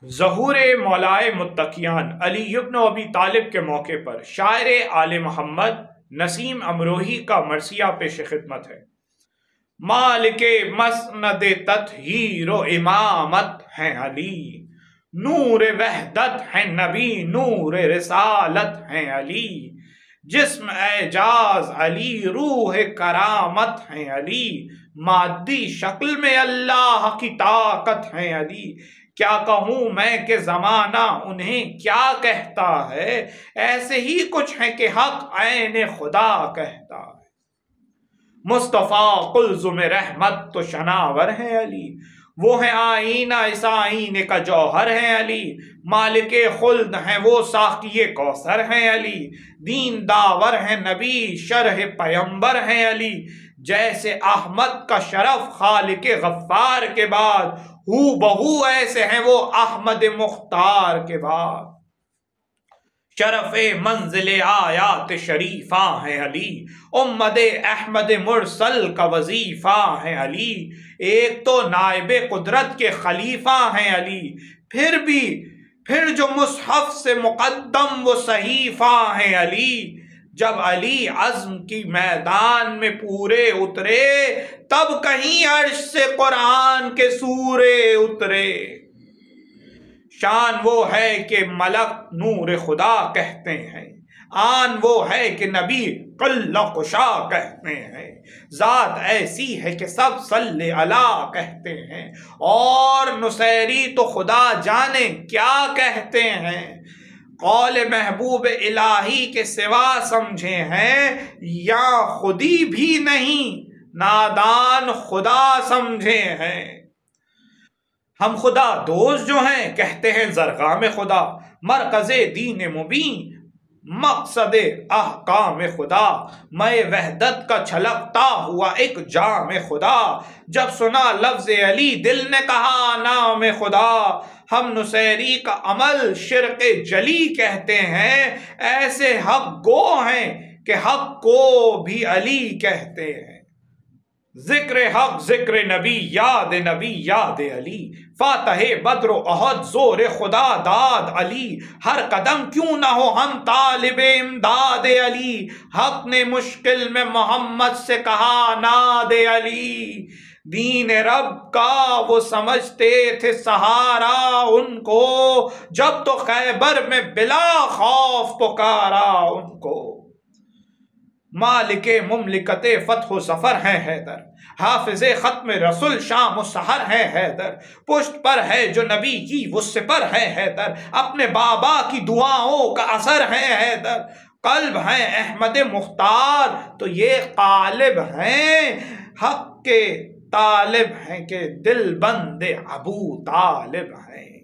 ظہور مولائے متقیان علی ابن ابی طالب کے موقع پر شاعر آل محمد نسیم امروہی کا مرثیہ پیش خدمت ہے۔ مالک مسند تطہیر و امامت ہیں علی، نور وحدت ہیں نبی، نور رسالت ہیں علی، جسم اعجاز علی، روح کرامت ہیں علی، مادی شکل میں اللہ کی طاقت ہیں علی۔ کیا کہوں میں کہ زمانہ انہیں کیا کہتا ہے، ایسے ہی کچھ ہیں کہ حق عین خدا کہتا ہے۔ مصطفیٰ قلزم رحمت تو شناور ہیں علی، وہ ہیں آئینہ اس آئینے کا جوہر ہیں علی، مالک خلد ہیں وہ ساقی کوثر ہیں علی، دین داور ہیں نبی، شرح پیمبر ہیں علی، جیسے احمد کا شرف خالق غفار کے بعد، ہو بہو ایسے ہیں وہ احمد مختار کے بعد۔ شرف منزل آیات شریفہ ہیں علی، امت احمد مرسل کا وظیفہ ہیں علی، ایک تو نائب قدرت کے خلیفہ ہیں علی، پھر جو مصحف سے مقدم وہ صحیفہ ہیں علی۔ جب علی عزم کی میدان میں پورے اترے، تب کہیں عرش سے قرآن کے سورے اترے۔ شان وہ ہے کہ ملک نور خدا کہتے ہیں، آن وہ ہے کہ نبی قلہ کشا کہتے ہیں، ذات ایسی ہے کہ سب صلی اللہ کہتے ہیں، اور نصیری تو خدا جانے کیا کہتے ہیں۔ قول محبوب الہی کے سوا سمجھے ہیں، یا خودی بھی نہیں نادان خدا سمجھے ہیں۔ ہم خدا دوست جو ہیں کہتے ہیں زرغام خدا، مرکز دین مبین مقصد احکام خدا، میں وحدت کا چھلکتا ہوا ایک جام خدا، جب سنا لفظ علی دل نے کہا نام خدا۔ ہم نصیری کا عمل شرک جلی کہتے ہیں، ایسے حق گو ہیں کہ حق کو بھی علی کہتے ہیں۔ ذکر حق ذکر نبی یاد علی، فاتح بدر و احد زور خدا داد علی، ہر قدم کیوں نہ ہو ہم طالب امداد علی، حق نے مشکل میں محمد سے کہا ناد علی، دین رب کا وہ سمجھتے تھے سہارا ان کو، جب تو خیبر میں بلا خوف پکارا ان کو۔ مالک مملکت فتح و ظفر ہے حیدر، حافظ ختم رسول شام و سحر ہے حیدر، پشت پر ہے جو نبی کی وہ سپر ہے حیدر، اپنے بابا کی دعاؤں کا اثر ہے حیدر، قلب ہیں احمد مختار تو یہ قالب ہیں، حق کے طالب ہیں کہ دل بند ابو طالب ہیں۔